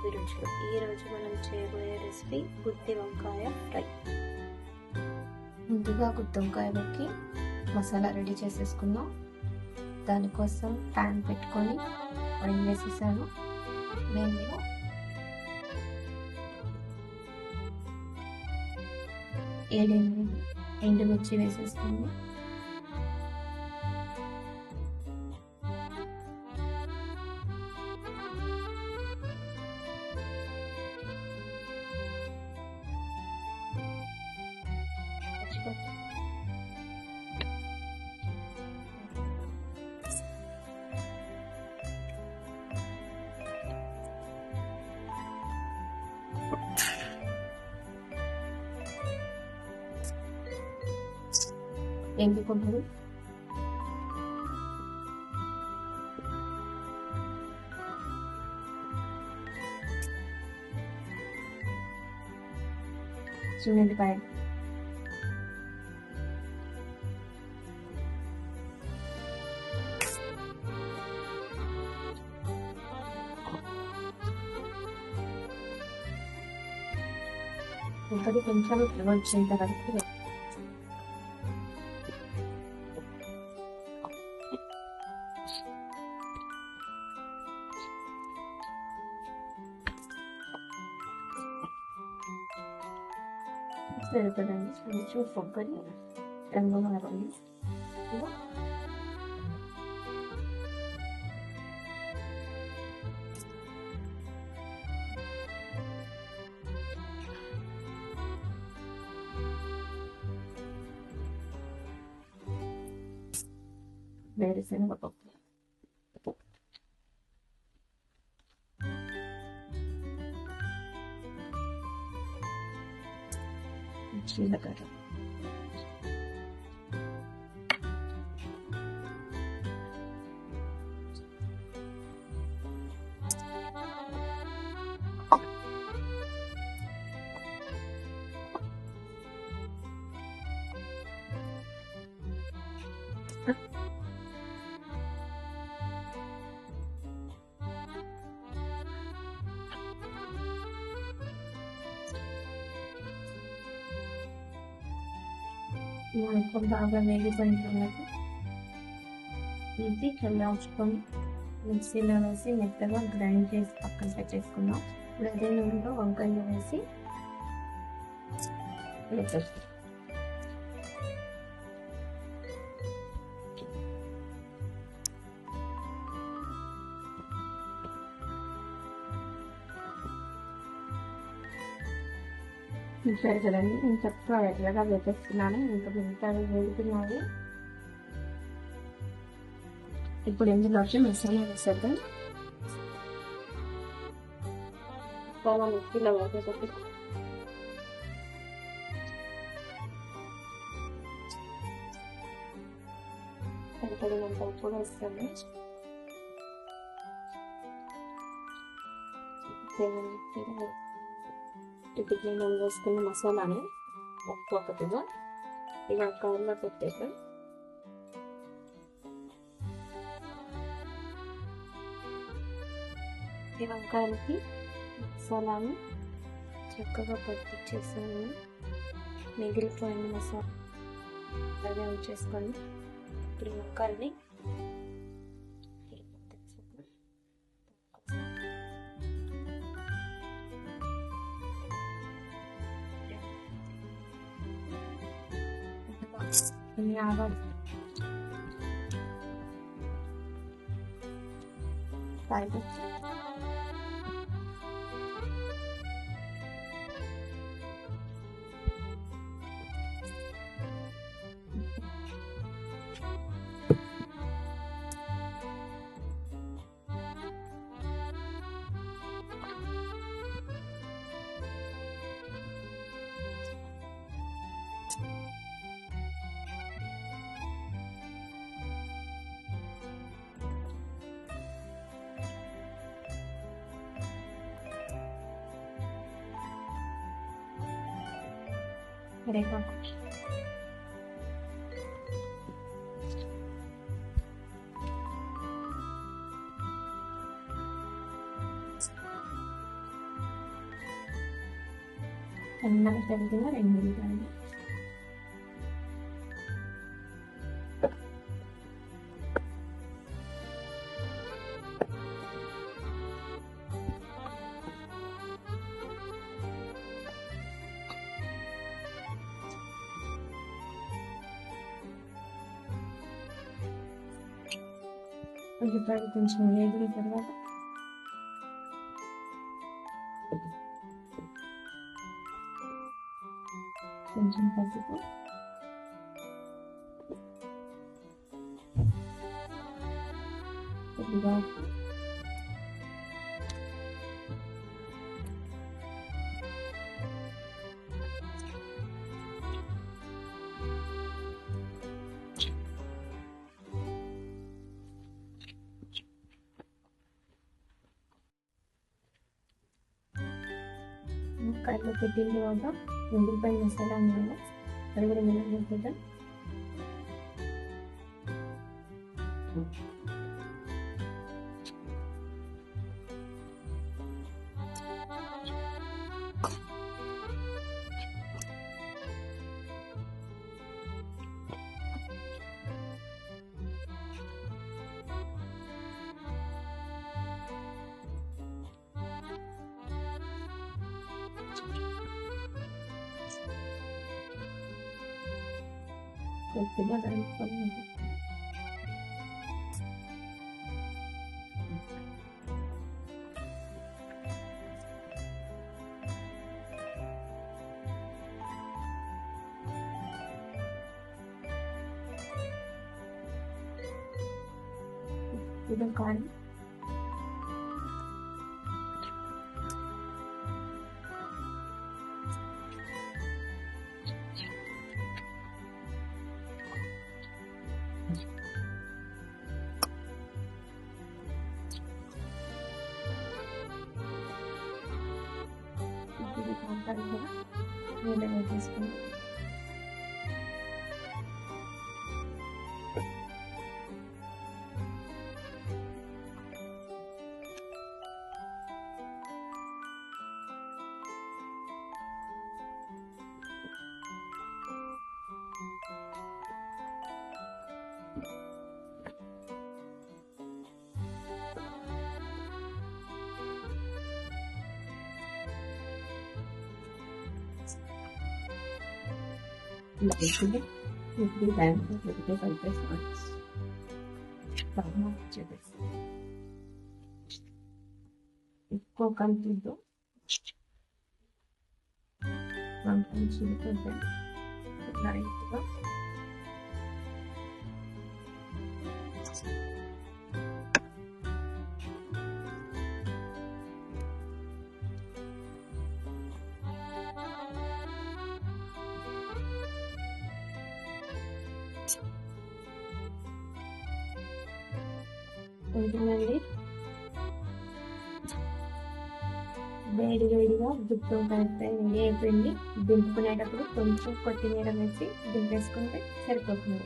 అభిరుచులు. ఈరోజు మనం చేయబోయే రెసిపీ గుత్తి వంకాయ ఫ్రై. ముందుగా గుత్తి వంకాయలోకి మసాలా రెడీ చేసేసుకుందాం. దానికోసం ప్యాన్ పెట్టుకొని ఆయిల్ వేసేసాను. నేను ఏడెనిమిది ఎండుమిర్చి వేసేసుకుంది. ఎండుకొండలు, చిన్నపాయలు, ఒకటి కొంచెం వచ్చేంత వరకు సరిపడండి. కొంచెం కొబ్బరి రంగు మారండి. వేరుశనగపప్పు, జీలకర్ర, కొంచెం బాగా వేగిపోయిన తర్వాత ఇది చల్లార్చుకొని మిక్సీలో వేసి మెత్తగా గ్రైండ్ చేసి పక్కన పెట్టేసుకుందాం. ఇప్పుడు అదే నూనెలో వంకాయలు వేసి వేసేస్తాం. చూసారు కదండి, నేను చక్కగా ఎర్రగా వేసేస్తున్నాను. ఇంకా మిగతావి వేగుతున్నాయి. ఇప్పుడు ఇందులోకి మసాలా వేసేద్దాం. మసాలా మిక్సీలో వేసేసి సరిపడినంత ఉప్పు వేస్తాను. ఇప్పుడు మనం వేసుకున్న మసాలాని ఒక్కొక్కటిగా ఇలా కవర్లో పెట్టేసాం. ఈ వంకాయలకి మసాలాను చక్కగా పట్టించేసాను. మిగిలిపోయిన మసాలా అలాగే ఉంచేసుకోండి. ఇప్పుడు ఈ వంకాయని ఆవాలు, కరివేపాకు, సన్నగా తరిగిన 2 ఉల్లిపాయలు, ఉల్లిపాయలు కొంచెం వేగిన తర్వాత కొంచెం పసుపు, కొద్దిగా ఉప్పు, కళ్ళు పెట్టిన తర్వాత ఉల్లిపాయ మసాలా అన్నాను అది కూడా మినపగుంటుందా కొద్దిగా కలుపుకోవాలి. ఇది కారం, కూడా నీళ్ళగా తీసుకుంటాం. ఇప్పుడు బ్యాంకు పెడితే కలిపేసుకోవాలి. బాగా వచ్చేది ఎక్కువ కలిపిద్దు, కొంచెం చిలుకుంటే లైట్గా ఉంటుందండి. వేడి వేడిగా గుత్తి వంకాయ రెడీ అయిపోయింది. దింపుకునేటప్పుడు కొంచెం కొత్తిమీర వేసి దింపేసుకుంటే సరిపోతుంది.